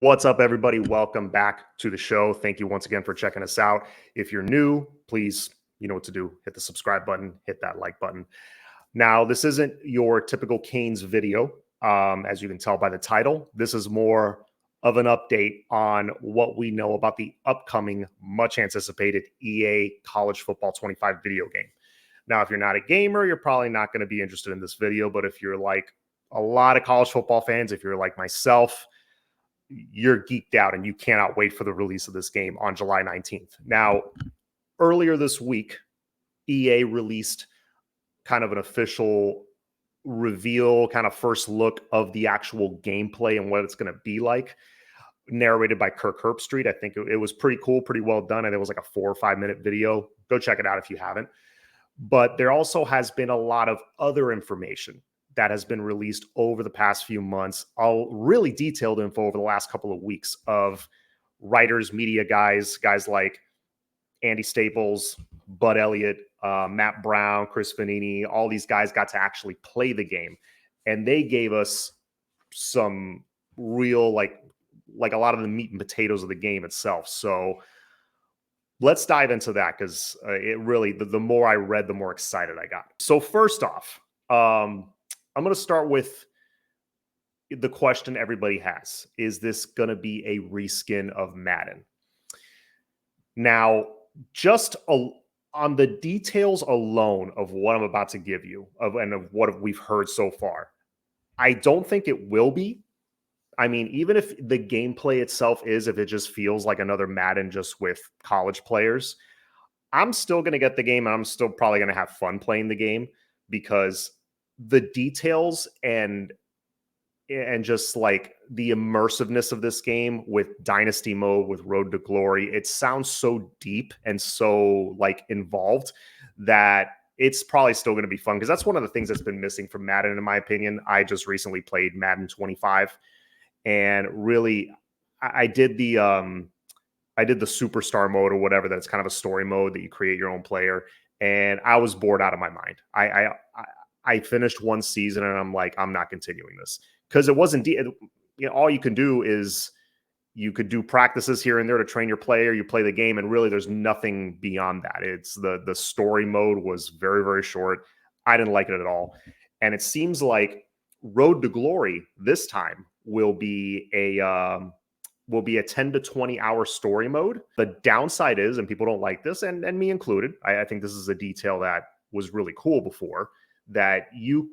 What's up, everybody? Welcome back to the show. Thank you once again for checking us out. If you're new, please, you know what to do. Hit the subscribe button, hit that like button. Now, this isn't your typical Canes video, as you can tell by the title. This is more of an update on what we know about the upcoming, much anticipated EA College Football 25 video game. Now, if you're not a gamer, you're probably not going to be interested in this video. But if you're like a lot of college football fans, if you're like myself, you're geeked out and you cannot wait for the release of this game on July 19th. Now, earlier this week, EA released kind of an official reveal, kind of first look of the actual gameplay and what it's going to be like, narrated by Kirk Herbstreit. I think it was pretty cool, pretty well done. And it was like a 4 or 5 minute video. Go check it out if you haven't. But there also has been a lot of other information that has been released over the past few months, all really detailed info over the last couple of weeks of writers, media guys like Andy Staples, Bud Elliott, Matt Brown, Chris Vanini. All these guys got to actually play the game, and they gave us some real like a lot of the meat and potatoes of the game itself. So let's dive into that, because it really, the more I read, the more excited I got. So first off, I'm going to start with the question everybody has. Is this going to be a reskin of Madden? Now, just on the details alone of what I'm about to give you and of what we've heard so far, I don't think it will be. I mean, even if the gameplay itself if it just feels like another Madden just with college players, I'm still going to get the game and I'm still probably going to have fun playing the game, because the details and just like the immersiveness of this game with Dynasty mode, with Road to Glory, it sounds so deep and so like involved that it's probably still going to be fun, because that's one of the things that's been missing from Madden, in my opinion. I just recently played Madden 25, and really I did the superstar mode or whatever. That's kind of a story mode that you create your own player, and I was bored out of my mind. I finished one season and I'm like, I'm not continuing this, because it wasn't, all you can do is you could do practices here and there to train your player. You play the game, and really there's nothing beyond that. It's the story mode was very, very short. I didn't like it at all. And it seems like Road to Glory this time will be a 10 to 20 hour story mode. The downside is, and people don't like this, and me included, I think this is a detail that was really cool before, that you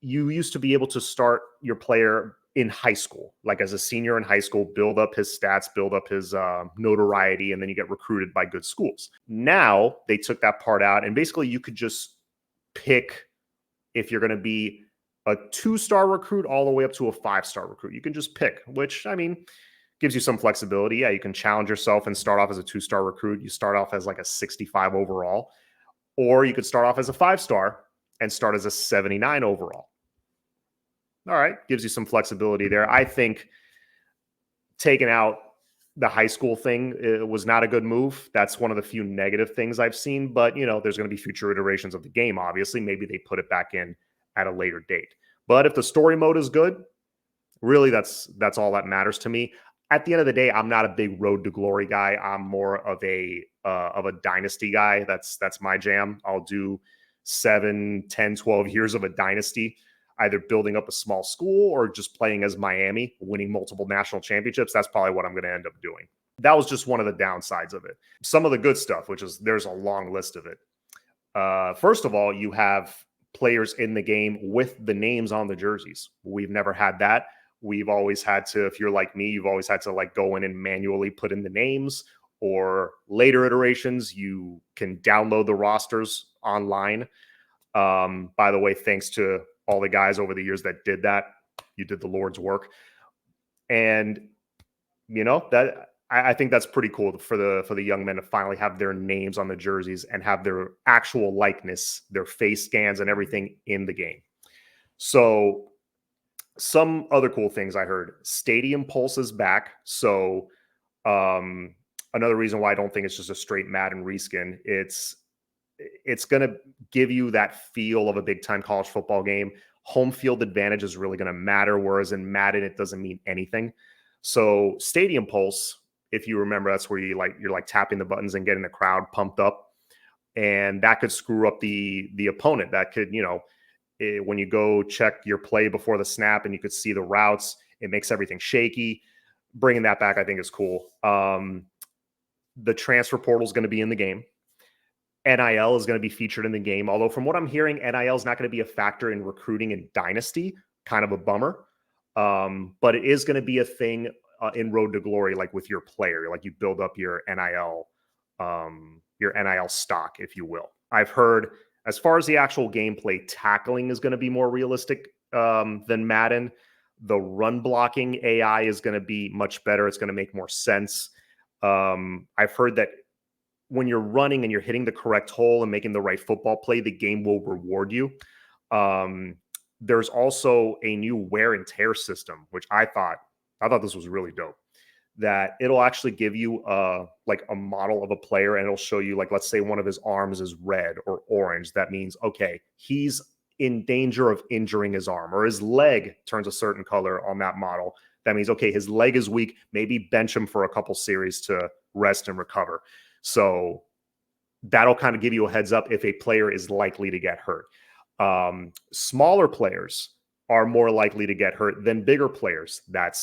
used to be able to start your player in high school, like as a senior in high school, build up his stats, build up his notoriety, and then you get recruited by good schools. Now they took that part out, and basically you could just pick if you're going to be a 2-star recruit all the way up to a 5-star recruit. You can just pick, which, I mean, gives you some flexibility. Yeah, you can challenge yourself and start off as a 2-star recruit. You start off as like a 65 overall, or you could start off as a 5-star and start as a 79 overall. All right, gives you some flexibility there. I think taking out the high school thing, it was not a good move. That's one of the few negative things I've seen, but there's going to be future iterations of the game. Obviously, maybe they put it back in at a later date. But if the story mode is good, really that's all that matters to me. At the end of the day, I'm not a big Road to Glory guy. I'm more of a dynasty guy. That's my jam. I'll do 7, 10, 12 years of a dynasty, either building up a small school or just playing as Miami, winning multiple national championships. That's probably what I'm going to end up doing. That was just one of the downsides of it. Some of the good stuff, which is there's a long list of it. First of all, you have players in the game with the names on the jerseys. We've never had that. We've always had to, if you're like me, you've always had to like go in and manually put in the names, or later iterations, you can download the rosters online. By the way, thanks to all the guys over the years that did that. You did the Lord's work. And, that I think that's pretty cool for the young men to finally have their names on the jerseys and have their actual likeness, their face scans and everything in the game. So some other cool things I heard. Stadium Pulse is back. So another reason why I don't think it's just a straight Madden reskin. It's going to give you that feel of a big-time college football game. Home field advantage is really going to matter, whereas in Madden, it doesn't mean anything. So Stadium Pulse, if you remember, that's where you're like tapping the buttons and getting the crowd pumped up, and that could screw up the opponent. That could, when you go check your play before the snap and you could see the routes, it makes everything shaky. Bringing that back, I think, is cool. The transfer portal is going to be in the game. NIL is going to be featured in the game. Although from what I'm hearing, NIL is not going to be a factor in recruiting in Dynasty. Kind of a bummer. But it is going to be a thing in Road to Glory, like with your player, like you build up your NIL stock, if you will. I've heard as far as the actual gameplay, tackling is going to be more realistic than Madden. The run blocking AI is going to be much better. It's going to make more sense. I've heard that when you're running and you're hitting the correct hole and making the right football play, the game will reward you. There's also a new wear and tear system, which I thought this was really dope. That it'll actually give you like a model of a player, and it'll show you, like, let's say one of his arms is red or orange. That means, okay, he's in danger of injuring his arm, or his leg turns a certain color on that model. That means, okay, his leg is weak. Maybe bench him for a couple series to rest and recover. So that'll kind of give you a heads up if a player is likely to get hurt. Smaller players are more likely to get hurt than bigger players. That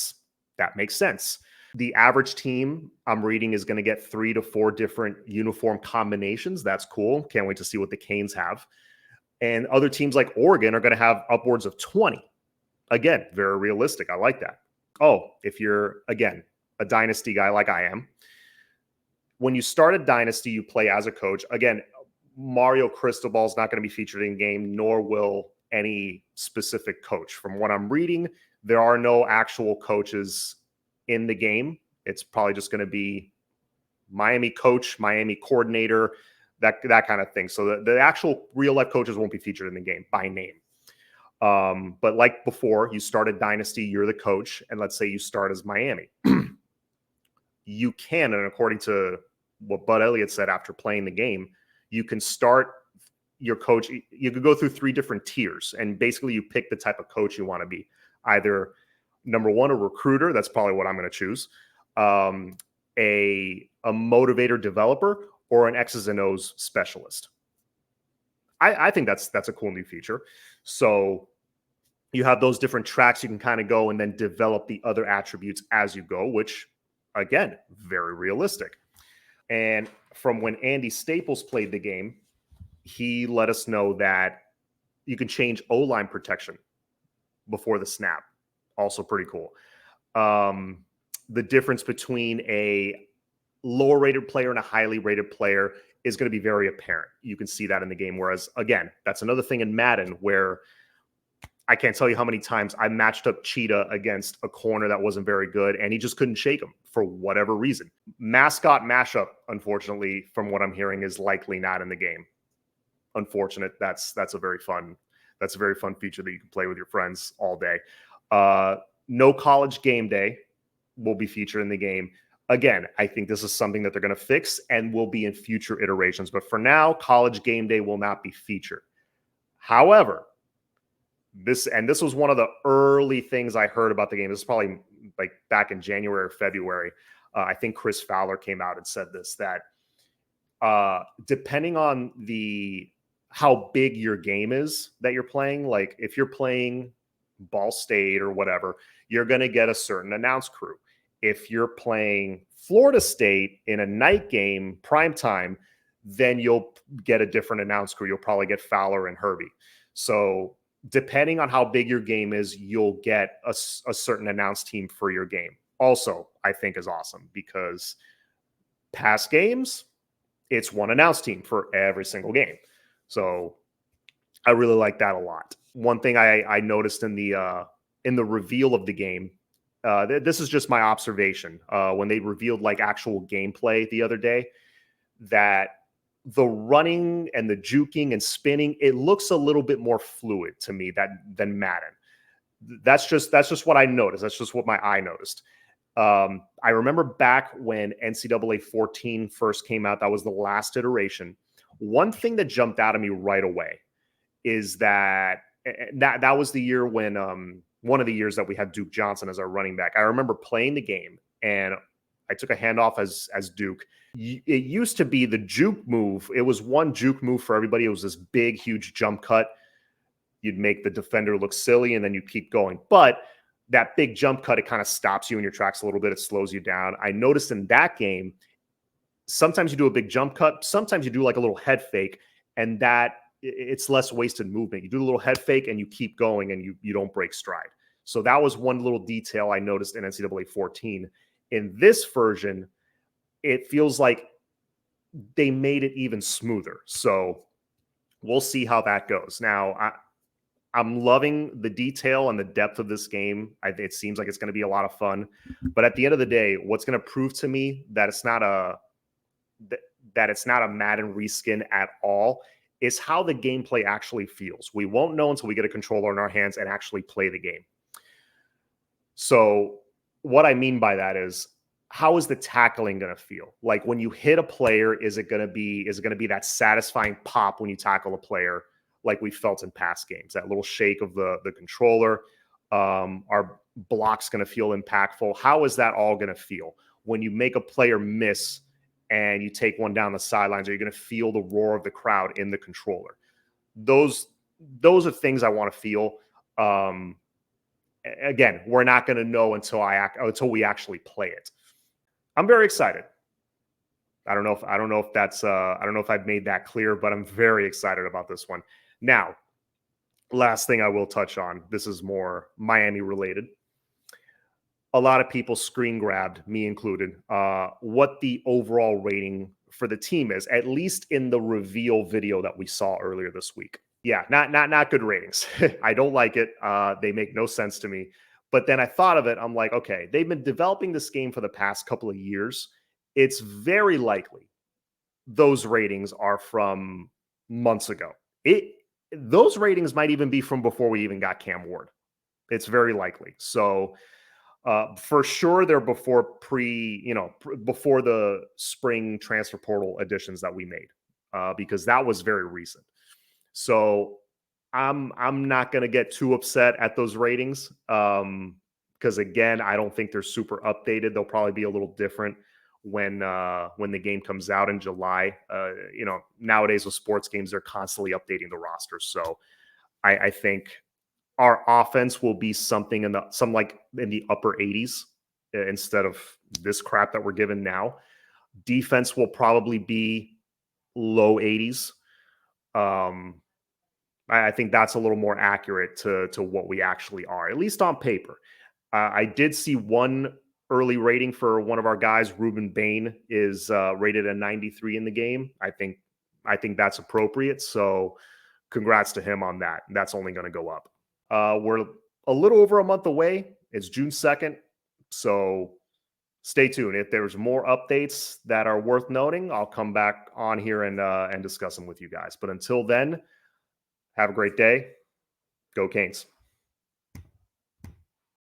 makes sense. The average team, I'm reading, is going to get 3 to 4 different uniform combinations. That's cool. Can't wait to see what the Canes have. And other teams like Oregon are going to have upwards of 20. Again, very realistic. I like that. Oh, if you're, again, a dynasty guy like I am, when you start a dynasty, you play as a coach. Again, Mario Cristobal is not going to be featured in game, nor will any specific coach. From what I'm reading, there are no actual coaches in the game. It's probably just going to be Miami coach, Miami coordinator, that kind of thing. So the actual real life coaches won't be featured in the game by name. But like before, you start a dynasty, you're the coach, and let's say you start as Miami. You can, and according to what Bud Elliott said after playing the game, you can start your coach. You could go through 3 different tiers, and basically you pick the type of coach you want to be. Either number 1, a recruiter. That's probably what I'm going to choose. A motivator developer, or an X's and O's specialist. I think that's a cool new feature. So you have those different tracks you can kind of go and then develop the other attributes as you go, which, again, very realistic. And from when Andy Staples played the game, he let us know that you can change O-line protection before the snap. Also pretty cool. The difference between a lower rated player and a highly rated player is going to be very apparent. You can see that in the game. Whereas, again, that's another thing in Madden where I can't tell you how many times I matched up Cheetah against a corner that wasn't very good, and he just couldn't shake him for whatever reason. Mascot mashup, unfortunately, from what I'm hearing, is likely not in the game. Unfortunate. That's a very fun feature that you can play with your friends all day. No college game day will be featured in the game. Again, I think this is something that they're going to fix and will be in future iterations. But for now, college game day will not be featured. However, this was one of the early things I heard about the game. This is probably like back in January or February. I think Chris Fowler came out and said this, that depending on how big your game is that you're playing, like if you're playing Ball State or whatever, you're going to get a certain announce crew. If you're playing Florida State in a night game, prime time, then you'll get a different announce crew. You'll probably get Fowler and Herbie. So depending on how big your game is, you'll get a certain announce team for your game. Also, I think is awesome because past games, it's one announce team for every single game. So I really like that a lot. One thing I noticed in the reveal of the game, this is just my observation, when they revealed like actual gameplay the other day, that the running and the juking and spinning, it looks a little bit more fluid to me than Madden. That's just what I noticed. That's just what my eye noticed. I remember back when NCAA 14 first came out, that was the last iteration. One thing that jumped out at me right away is that was the year when one of the years that we had Duke Johnson as our running back. I remember playing the game and I took a handoff as Duke. It used to be the juke move. It was one juke move for everybody. It was this big, huge jump cut. You'd make the defender look silly and then you keep going. But that big jump cut, it kind of stops you in your tracks a little bit. It slows you down. I noticed in that game, sometimes you do a big jump cut. Sometimes you do like a little head fake, and that it's less wasted movement. You do a little head fake and you keep going and you don't break stride. So that was one little detail I noticed in NCAA 14. In this version, it feels like they made it even smoother. So we'll see how that goes. Now, I'm loving the detail and the depth of this game. It seems like it's going to be a lot of fun. But at the end of the day, what's going to prove to me that it's not a Madden reskin at all is how the gameplay actually feels. We won't know until we get a controller in our hands and actually play the game. So what I mean by that is, how is the tackling going to feel? Like when you hit a player, is it going to be that satisfying pop when you tackle a player like we felt in past games? That little shake of the controller, our block's going to feel impactful. How is that all going to feel when you make a player miss and you take one down the sidelines? Are you going to feel the roar of the crowd in the controller? Those are things I want to feel. Again, we're not going to know until we actually play it. I'm very excited. I don't know if I've made that clear, but I'm very excited about this one. Now, last thing I will touch on, this is more Miami related. A lot of people screen grabbed, me included, what the overall rating for the team is, at least in the reveal video that we saw earlier this week. Yeah, not good ratings. I don't like it. They make no sense to me. But then I thought of it. I'm like, okay, they've been developing this game for the past couple of years. It's very likely those ratings are from months ago. Those ratings might even be from before we even got Cam Ward. It's very likely. So for sure, they're before before the spring transfer portal additions that we made, because that was very recent. So I'm not going to get too upset at those ratings, because again, I don't think they're super updated. They'll probably be a little different when the game comes out in July. Nowadays with sports games, they're constantly updating the rosters. So I think our offense will be something in the upper 80s instead of this crap that we're given now. Defense will probably be low 80s. I think that's a little more accurate to what we actually are, at least on paper. I did see one early rating for one of our guys. Ruben Bain is rated a 93 in the game. I think that's appropriate. So congrats to him on that. That's only going to go up. We're a little over a month away. It's June 2nd. So stay tuned. If there's more updates that are worth noting, I'll come back on here and discuss them with you guys. But until then, have a great day. Go Canes.